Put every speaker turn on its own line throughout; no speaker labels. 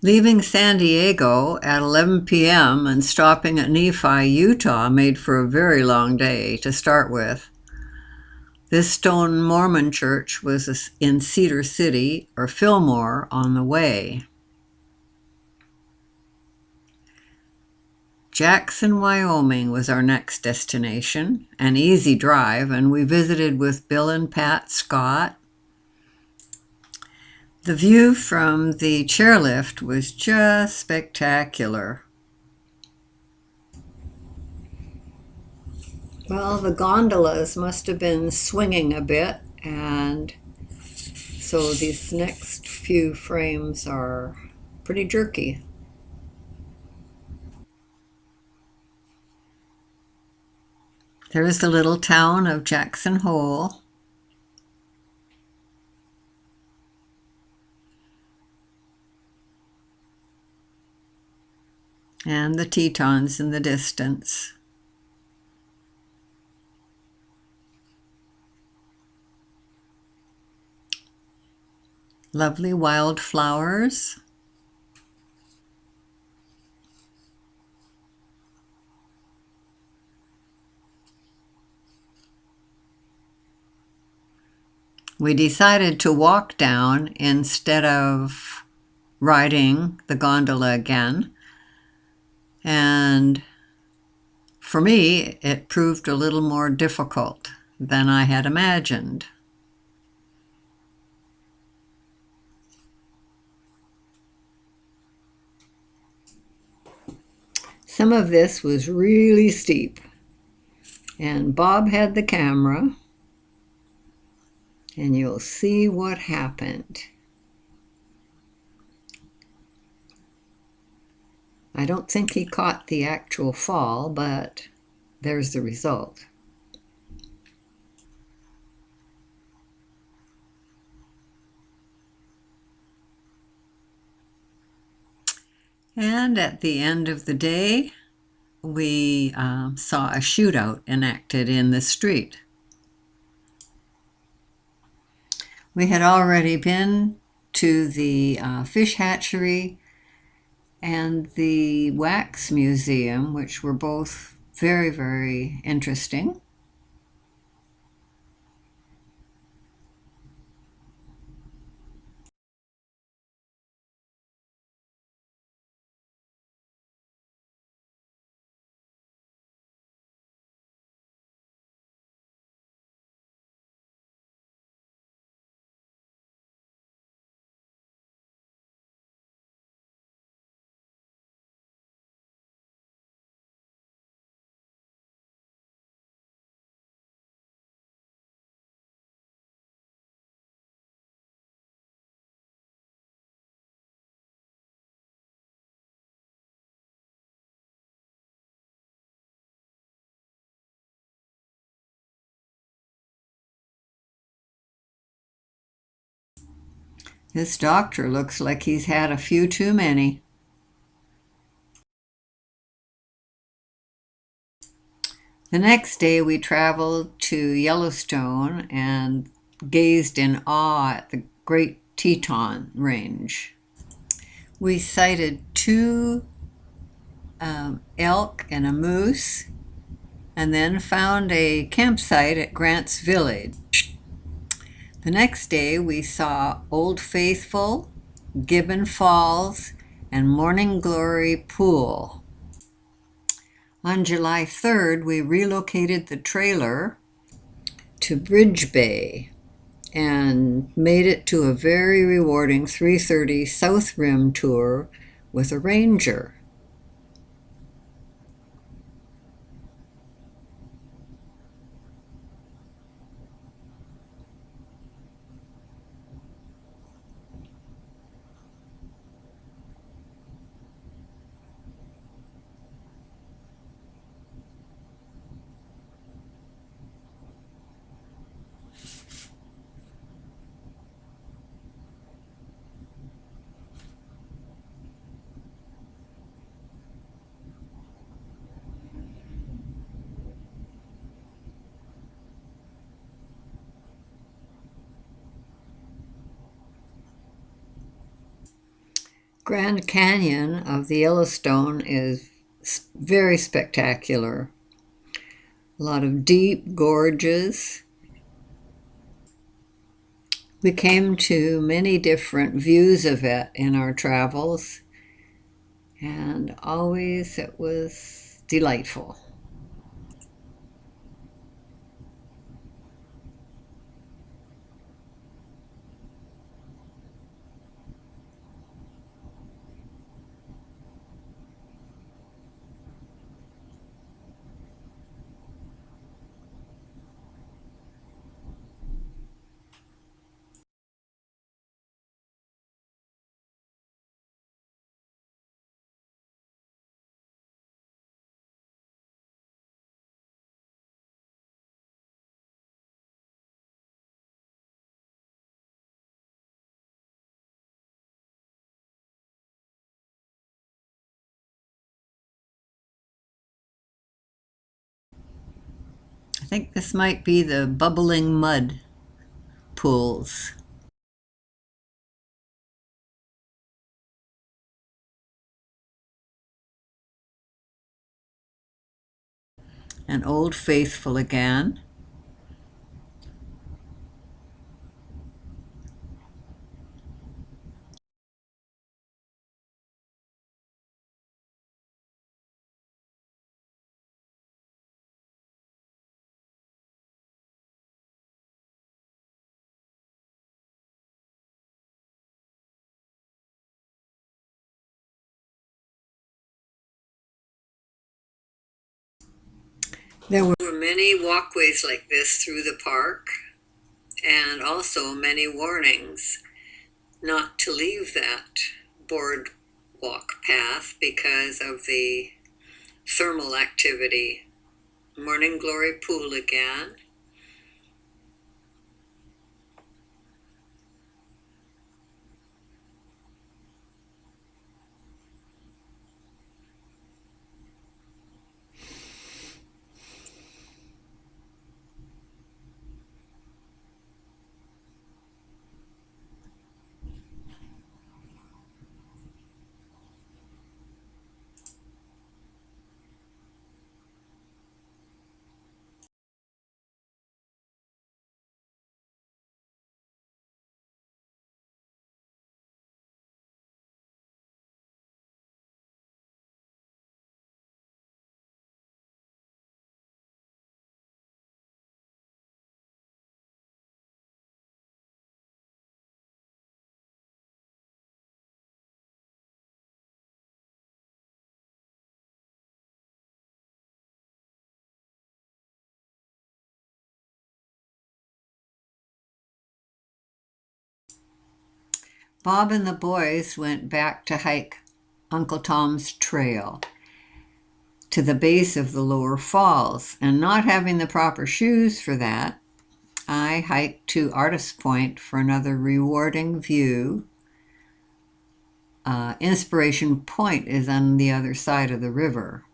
Leaving San Diego at 11 p.m. and stopping at Nephi, Utah made for a very long day to start with. This stone Mormon church was in Cedar City or Fillmore on the way. Jackson, Wyoming was our next destination, an easy drive, and we visited with Bill and Pat Scott. The view from the chairlift was just spectacular. Well, the gondolas must have been swinging a bit, and so these next few frames are pretty jerky. There's the little town of Jackson Hole. And the Tetons in the distance. Lovely wildflowers. We decided to walk down instead of riding the gondola again. And for me, it proved a little more difficult than I had imagined. Some of this was really steep, and Bob had the camera, and you'll see what happened. I don't think he caught the actual fall, but there's the result. And at the end of the day, we saw a shootout enacted in the street. We had already been to the fish hatchery and the wax museum, which were both very, very interesting. This doctor looks like he's had a few too many. The next day, we traveled to Yellowstone and gazed in awe at the Great Teton Range. We sighted two elk and a moose, and then found a campsite at Grant's Village. The next day, we saw Old Faithful, Gibbon Falls, and Morning Glory Pool. On July 3rd, we relocated the trailer to Bridge Bay and made it to a very rewarding 3:30 South Rim tour with a ranger. Grand Canyon of the Yellowstone is very spectacular. A lot of deep gorges. We came to many different views of it in our travels, and always it was delightful. I think this might be the bubbling mud pools. And Old Faithful again. There were many walkways like this through the park, and also many warnings not to leave that boardwalk path because of the thermal activity. Morning Glory Pool again. Bob and the boys went back to hike Uncle Tom's Trail to the base of the lower falls, and not having the proper shoes for that, I hiked to Artist Point for another rewarding view. Inspiration Point is on the other side of the river.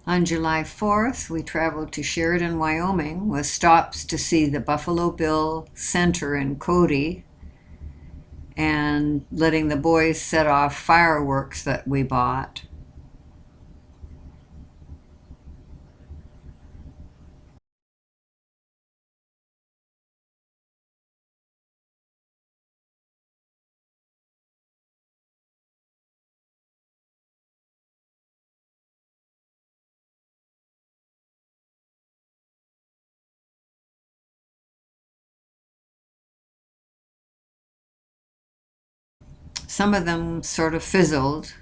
On July 4th, we traveled to Sheridan, Wyoming, with stops to see the Buffalo Bill Center in Cody and letting the boys set off fireworks that we bought. some of them sort of fizzled.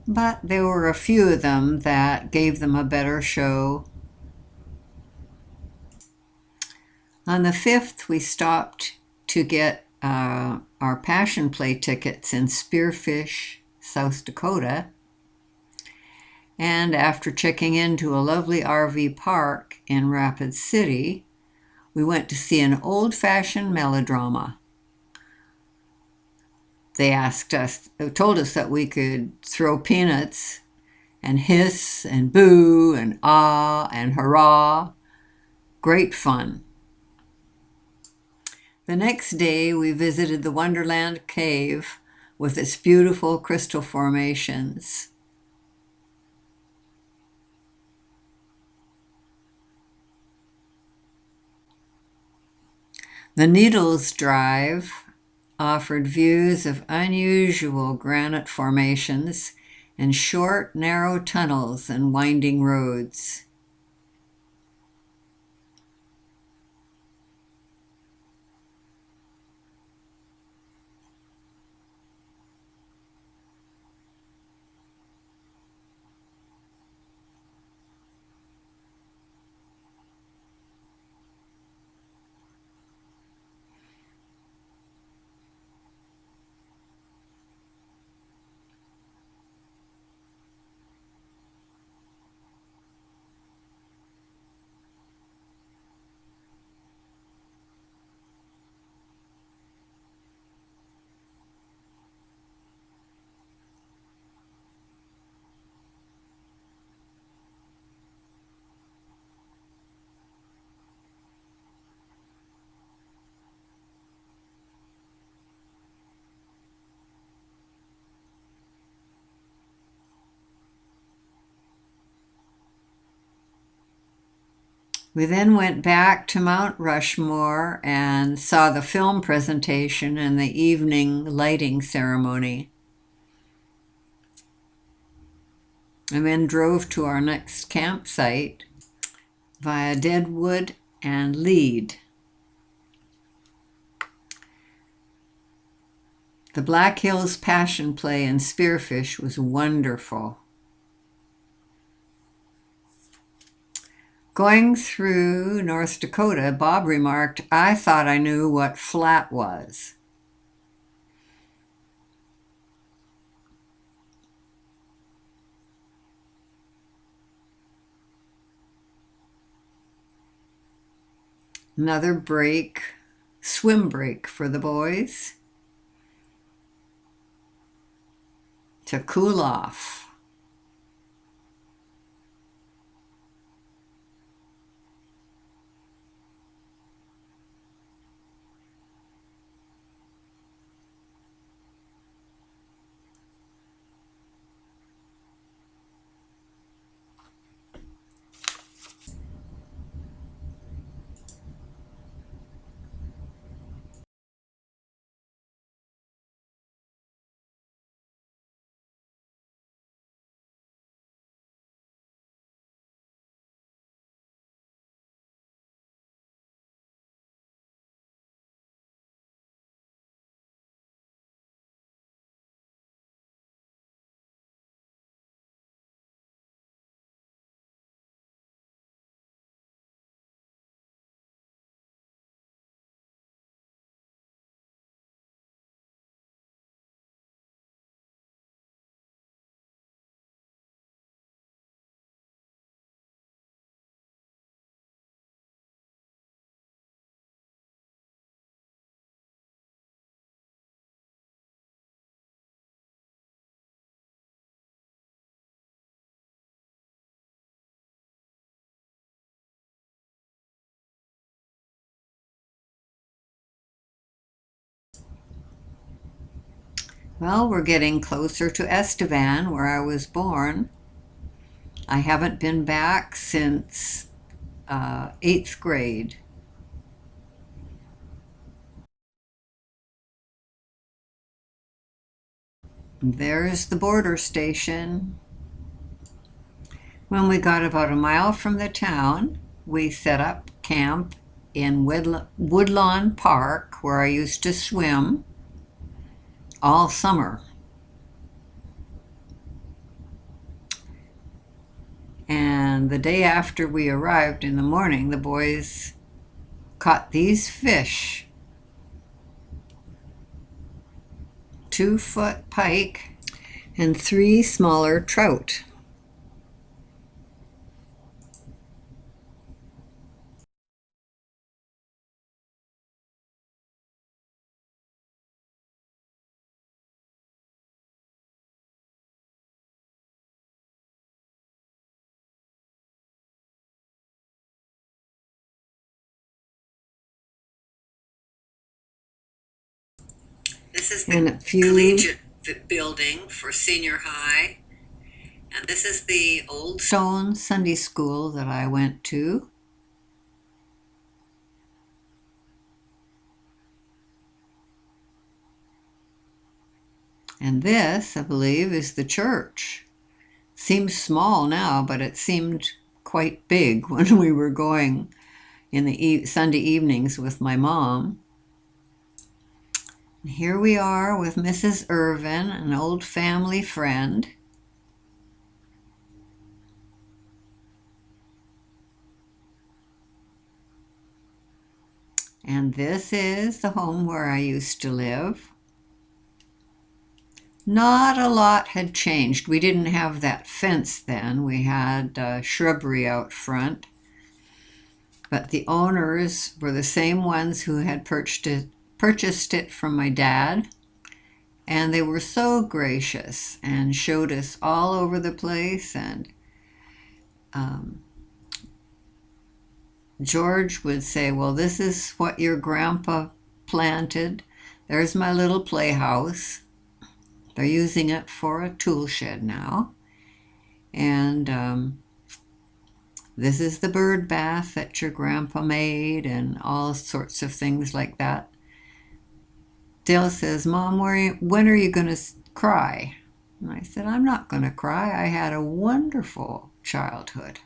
But there were a few of them that gave them a better show. On the 5th, we stopped to get our Passion Play tickets in Spearfish, South Dakota. And after checking into a lovely RV park in Rapid City, we went to see an old-fashioned melodrama. They told us that we could throw peanuts and hiss and boo and ah and hurrah. Great fun. The next day, we visited the Wonderland Cave with its beautiful crystal formations. The Needles Drive offered views of unusual granite formations and short, narrow tunnels and winding roads. We then went back to Mount Rushmore and saw the film presentation and the evening lighting ceremony. And then drove to our next campsite via Deadwood and Lead. The Black Hills Passion Play in Spearfish was wonderful. Going through North Dakota, Bob remarked, "I thought I knew what flat was." Another break, swim break for the boys to cool off. Well, we're getting closer to Estevan, where I was born. I haven't been back since 8th grade. There's the border station. When we got about a mile from the town, we set up camp in Woodlawn Park, where I used to swim all summer. And the day after we arrived in the morning, the boys caught these fish. 2-foot pike and 3 smaller trout. This is the collegiate building for senior high. And this is the Old Stone Sunday School that I went to. And this, I believe, is the church. Seems small now, but it seemed quite big when we were going in the Sunday evenings with my mom. And here we are with Mrs. Irvin, an old family friend. And this is the home where I used to live. Not a lot had changed. We didn't have that fence then. We had shrubbery out front. But the owners were the same ones who had purchased it from my dad. And they were so gracious and showed us all over the place. And George would say, well, this is what your grandpa planted. There's my little playhouse. They're using it for a tool shed now. And this is the bird bath that your grandpa made and all sorts of things like that. Dale says, Mom, when are you going to cry? And I said, I'm not going to cry. I had a wonderful childhood.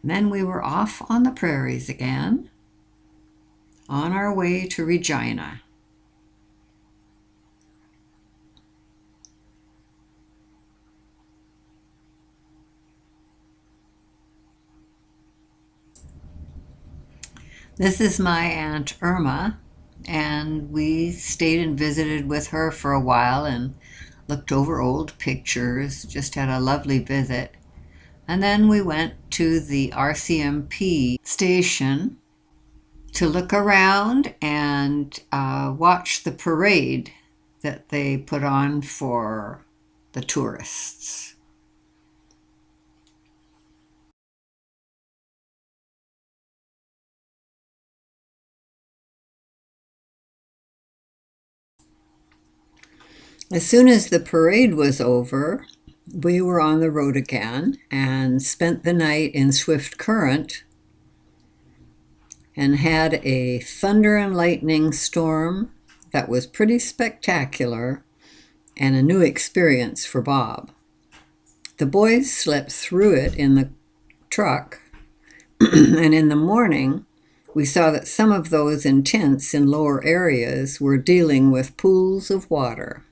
And then we were off on the prairies again, on our way to Regina. This is my Aunt Irma, and we stayed and visited with her for a while and looked over old pictures, just had a lovely visit. And then we went to the RCMP station to look around and watch the parade that they put on for the tourists. As soon as the parade was over, we were on the road again and spent the night in Swift Current and had a thunder and lightning storm that was pretty spectacular and a new experience for Bob. The boys slept through it in the truck, and in the morning, we saw that some of those in tents in lower areas were dealing with pools of water.